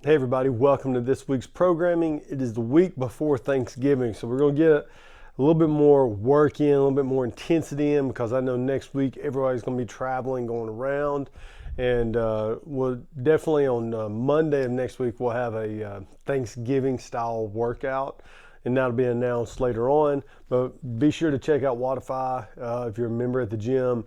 Hey everybody, welcome to this week's programming. It is the week before Thanksgiving, so we're going to get a little bit more work in, a little bit more intensity in, because I know next week everybody's going to be traveling, going around, and we'll definitely on Monday of next week we'll have a Thanksgiving style workout, and that'll be announced later on. But be sure to check out Wodify if you're a member at the gym.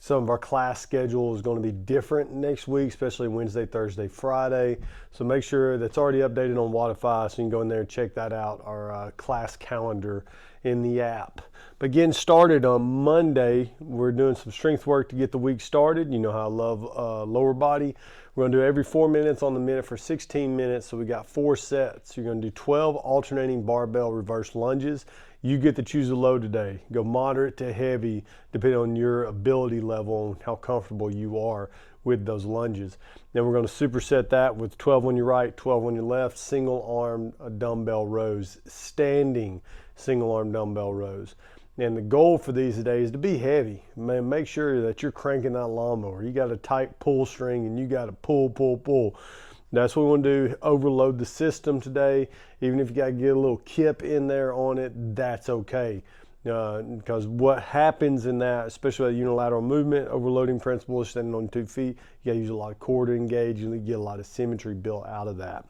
Some of our class schedule is going to be different next week, especially Wednesday, Thursday, Friday. So make sure that's already updated on Wodify, so you can go in there and check that out, our class calendar in the app. But getting started on Monday, we're doing some strength work to get the week started. You know how I love lower body. We're going to do every 4 minutes on the minute for 16 minutes. So we got 4 sets. You're going to do 12 alternating barbell reverse lunges. You get to choose a load today. Go moderate to heavy, depending on your ability level and how comfortable you are with those lunges. Then we're going to superset that with 12 on your right, 12 on your left, single arm dumbbell rows, standing single arm dumbbell rows. And the goal for these today is to be heavy. Man, make sure that you're cranking that lawnmower. You got a tight pull string and you got to pull, pull, pull. That's what we want to do, overload the system today. Even if you got to get a little kip in there on it, that's okay. Because what happens in that, especially that unilateral movement, overloading principle, standing on 2 feet, you got to use a lot of core to engage, and you get a lot of symmetry built out of that.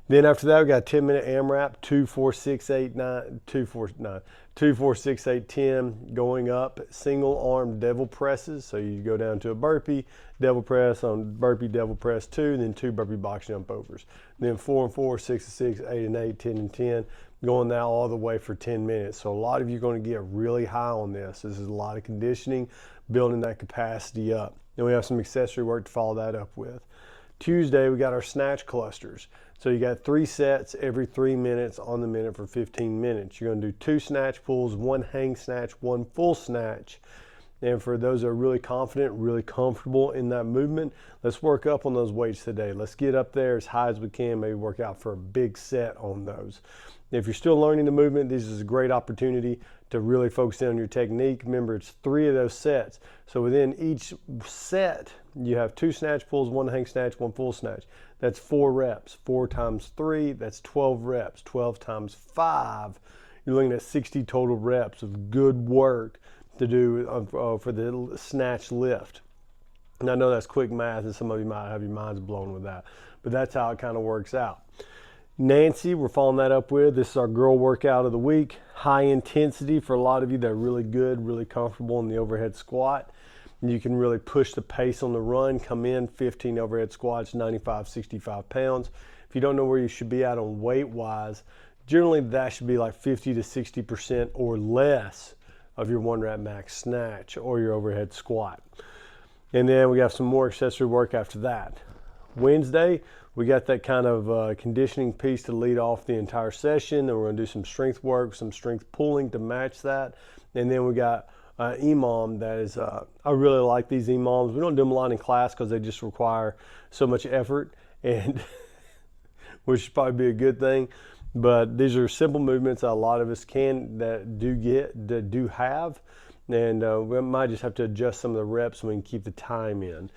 Then after that, we got a 10-minute AMRAP, 2, 4, 6, 8, 9, 2, 4, 9, 2, 4, 6, 8, 10, going up, single arm devil presses. So you go down to a burpee, devil press on burpee, devil press 2, then 2 burpee box jump overs. Then 4 and 4, 6 and 6, 8 and 8, 10 and 10, going now all the way for 10 minutes. So a lot of you are going to get really high on this. This is a lot of conditioning, building that capacity up. Then we have some accessory work to follow that up with. Tuesday, we got our snatch clusters. So you got 3 sets every 3 minutes on the minute for 15 minutes. You're going to do 2 snatch pulls, 1 hang snatch, 1 full snatch. And for those that are really confident, really comfortable in that movement, let's work up on those weights today. Let's get up there as high as we can, maybe work out for a big set on those. If you're still learning the movement, this is a great opportunity to really focus in on your technique. Remember, it's 3 of those sets. So within each set, you have 2 snatch pulls, 1 hang snatch, 1 full snatch. That's 4 reps. 4 times 3, that's 12 reps. 12 times 5, you're looking at 60 total reps of good work to do for the snatch lift. And I know that's quick math, and some of you might have your minds blown with that, but that's how it kind of works out. Nancy, we're following that up with. This is our girl workout of the week. High intensity for a lot of you that are really good, really comfortable in the overhead squat. You can really push the pace on the run, come in 15 overhead squats, 95, 65 pounds. If you don't know where you should be at on weight-wise, generally that should be like 50 to 60% or less of your 1 rep max snatch or your overhead squat. And then we got some more accessory work after that. Wednesday, we got that kind of conditioning piece to lead off the entire session. And we're going to do some strength work, some strength pulling to match that. And then we got EMOM that is, I really like these EMOMs. We don't do them a lot in class because they just require so much effort, and which should probably be a good thing. But these are simple movements that a lot of us do have. And we might just have to adjust some of the reps so we can keep the time in.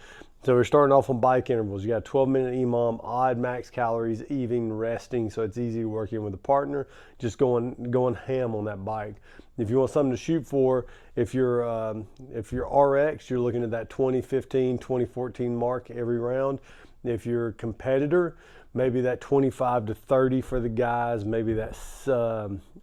So we're starting off on bike intervals. You got a 12-minute EMOM, odd max calories, even resting, so it's easy working with a partner, just going ham on that bike. If you want something to shoot for, if you're RX, you're looking at that 2015, 2014 mark every round. If you're a competitor, maybe that 25 to 30 for the guys, maybe that's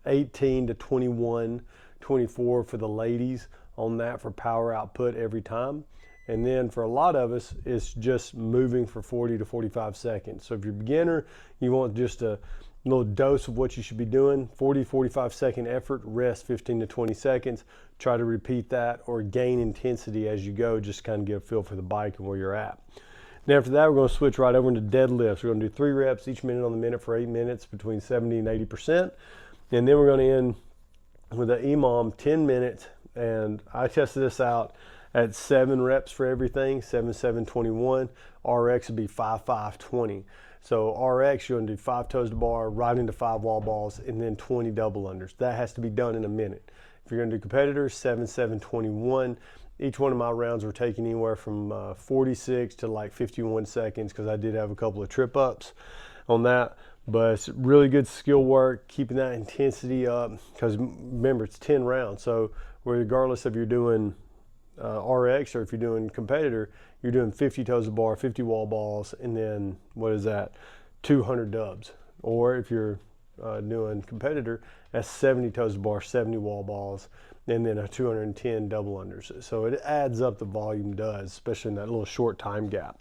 18 to 21, 24 for the ladies on that for power output every time. And then for a lot of us, it's just moving for 40 to 45 seconds. So if you're a beginner, you want just a little dose of what you should be doing, 40, 45 second effort, rest 15 to 20 seconds. Try to repeat that or gain intensity as you go, just kind of get a feel for the bike and where you're at. Then after that, we're going to switch right over into deadlifts. We're going to do 3 reps each minute on the minute for 8 minutes, between 70 and 80%. And then we're going to end with an EMOM 10 minutes. And I tested this out at 7 reps for everything, 7, 7, 21. RX would be 5, 5, 20. So RX, you're going to do 5 toes to bar, right into 5 wall balls, and then 20 double unders. That has to be done in a minute. If you're going to do competitors, 7, 7, 21. Each one of my rounds were taking anywhere from 46 to like 51 seconds because I did have a couple of trip ups. on that. But it's really good skill work, keeping that intensity up, because remember, it's 10 rounds. So regardless if you're doing RX or if you're doing competitor, you're doing 50 toes to bar, 50 wall balls, and then what is that? 200 dubs. Or if you're doing competitor, that's 70 toes to bar, 70 wall balls, and then a 210 double unders. So it adds up, the volume does, especially in that little short time gap.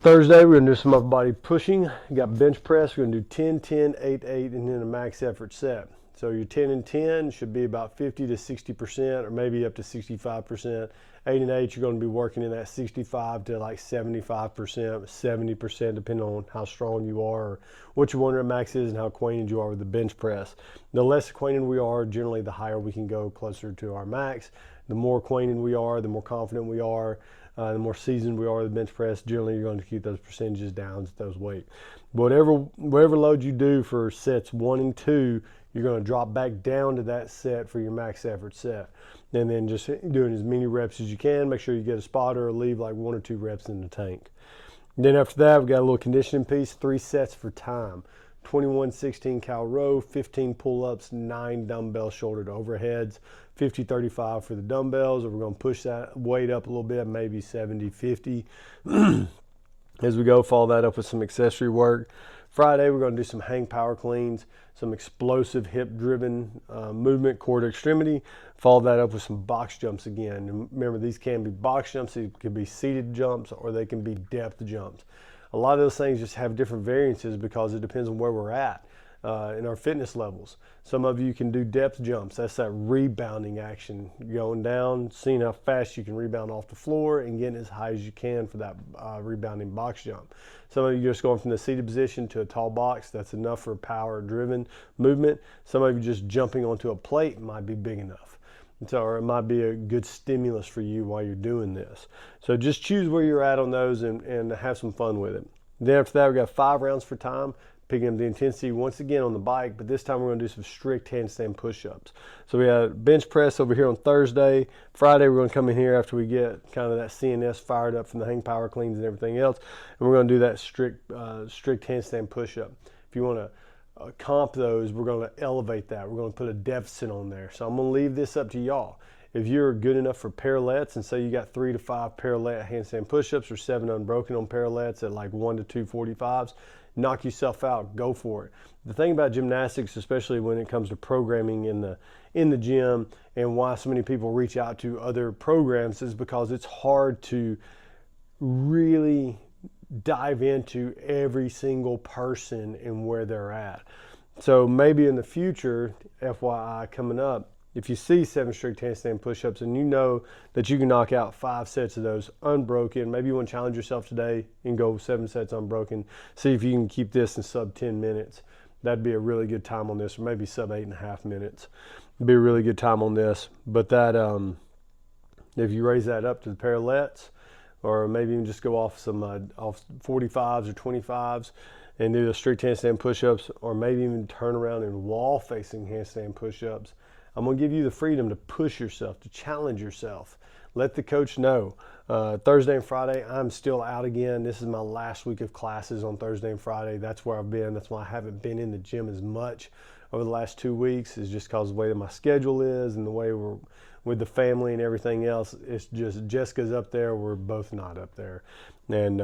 Thursday, we're going to do some upper body pushing. You got bench press. We're going to do 10, 10, 8, 8, and then a max effort set. So your 10 and 10 should be about 50 to 60%, or maybe up to 65%. 8 and 8, you're going to be working in that 65 to like 75%, 70%, depending on how strong you are, or what your 1 rep max is, and how acquainted you are with the bench press. The less acquainted we are, generally the higher we can go closer to our max. The more acquainted we are, the more confident we are, the more seasoned we are with the bench press, generally you're going to keep those percentages down at those weight. Whatever load you do for sets 1 and 2, you're going to drop back down to that set for your max effort set. And then just doing as many reps as you can. Make sure you get a spotter or leave like 1 or 2 reps in the tank. And then after that, we've got a little conditioning piece, 3 sets for time. 21 16 cal row, 15 pull-ups, 9 dumbbell shoulder to overheads, 50 35 for the dumbbells. We're going to push that weight up a little bit, maybe 70 50 as we go. Follow that up with some accessory work. Friday, we're going to do some hang power cleans, some explosive hip driven movement, core to extremity. Follow that up with some box jumps again. And remember, these can be box jumps, it could be seated jumps, or they can be depth jumps. A lot of those things just have different variances because it depends on where we're at in our fitness levels. Some of you can do depth jumps. That's that rebounding action, going down, seeing how fast you can rebound off the floor and getting as high as you can for that rebounding box jump. Some of you just going from the seated position to a tall box. That's enough for power-driven movement. Some of you just jumping onto a plate might be big enough. So, or it might be a good stimulus for you while you're doing this. So just choose where you're at on those and have some fun with it. Then after that, we got 5 rounds for time, picking up the intensity once again on the bike, but this time we're going to do some strict handstand push-ups. So we had bench press over here on Thursday. Friday, we're going to come in here after we get kind of that CNS fired up from the hang power cleans and everything else, and we're going to do that strict handstand push-up. If you want to comp those, we're going to elevate that. We're going to put a deficit on there. So I'm going to leave this up to y'all. If you're good enough for parallettes, and say you got 3 to 5 parallel handstand push-ups or 7 unbroken on parallettes at like 1 to 2 45s, knock yourself out, go for it. The thing about gymnastics, especially when it comes to programming in the gym, and why so many people reach out to other programs, is because it's hard to really dive into every single person and where they're at. So maybe in the future, FYI coming up, if you see 7 strict handstand push-ups and you know that you can knock out 5 sets of those unbroken, maybe you want to challenge yourself today and go 7 sets unbroken, see if you can keep this in sub 10 minutes. That'd be a really good time on this, or maybe sub 8.5 minutes. It'd be a really good time on this. But that, if you raise that up to the parallettes, or maybe even just go off some off 45s or 25s and do the strict handstand push-ups, or maybe even turn around and wall-facing handstand push-ups. I'm going to give you the freedom to push yourself, to challenge yourself. Let the coach know. Thursday and Friday, I'm still out again. This is my last week of classes on Thursday and Friday. That's where I've been. That's why I haven't been in the gym as much over the last 2 weeks, is just because of the way that my schedule is and the way we're with the family and everything else. It's just Jessica's up there. We're both not up there. And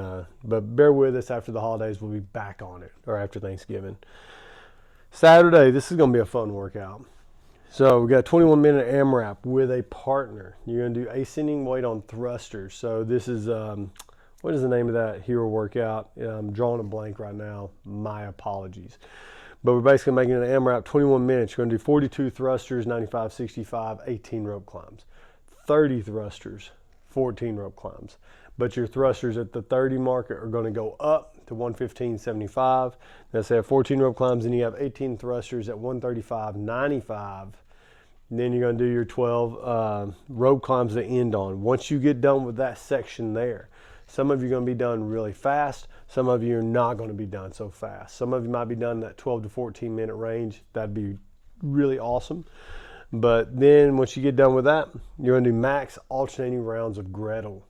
but bear with us. After the holidays, we'll be back on it, or after Thanksgiving. Saturday, this is going to be a fun workout. So we got a 21-minute AMRAP with a partner. You're going to do ascending weight on thrusters. So this is, what is the name of that hero workout? I'm drawing a blank right now. My apologies. But we're basically making an AMRAP 21 minutes. You're going to do 42 thrusters, 95, 65, 18 rope climbs. 30 thrusters, 14 rope climbs. But your thrusters at the 30 mark are going to go up to 115.75. Let's say 14 rope climbs, and you have 18 thrusters at 135.95. Then you're going to do your 12 rope climbs to end on. Once you get done with that section there, some of you are going to be done really fast. Some of you are not going to be done so fast. Some of you might be done in that 12 to 14 minute range. That'd be really awesome. But then once you get done with that, you're going to do max alternating rounds of Gretel.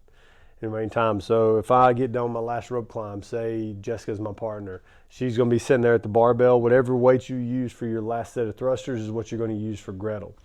in the meantime. So if I get done with my last rope climb, say Jessica's my partner, she's going to be sitting there at the barbell. Whatever weight you use for your last set of thrusters is what you're going to use for Gretel.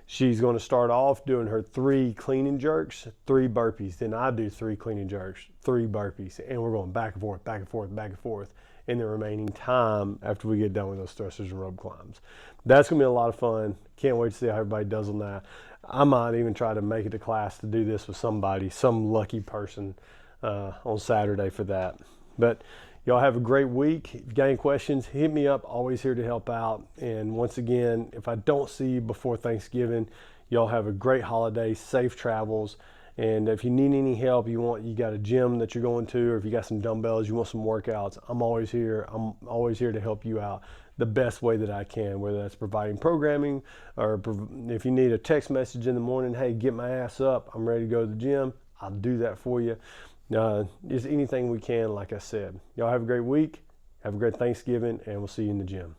She's going to start off doing her 3 clean and jerks, 3 burpees. Then I do 3 clean and jerks, 3 burpees, and we're going back and forth, back and forth, back and forth in the remaining time after we get done with those thrusters and rope climbs. That's going to be a lot of fun. Can't wait to see how everybody does on that. I might even try to make it to class to do this with somebody, some lucky person on Saturday for that. But y'all have a great week. If you got any questions, hit me up. Always here to help out. And once again, if I don't see you before Thanksgiving, y'all have a great holiday, safe travels. And if you need any help, you got a gym that you're going to, or if you got some dumbbells, you want some workouts, I'm always here. I'm always here to help you out the best way that I can, whether that's providing programming, or if you need a text message in the morning, hey, get my ass up, I'm ready to go to the gym, I'll do that for you. Just anything we can, like I said. Y'all have a great week, have a great Thanksgiving, and we'll see you in the gym.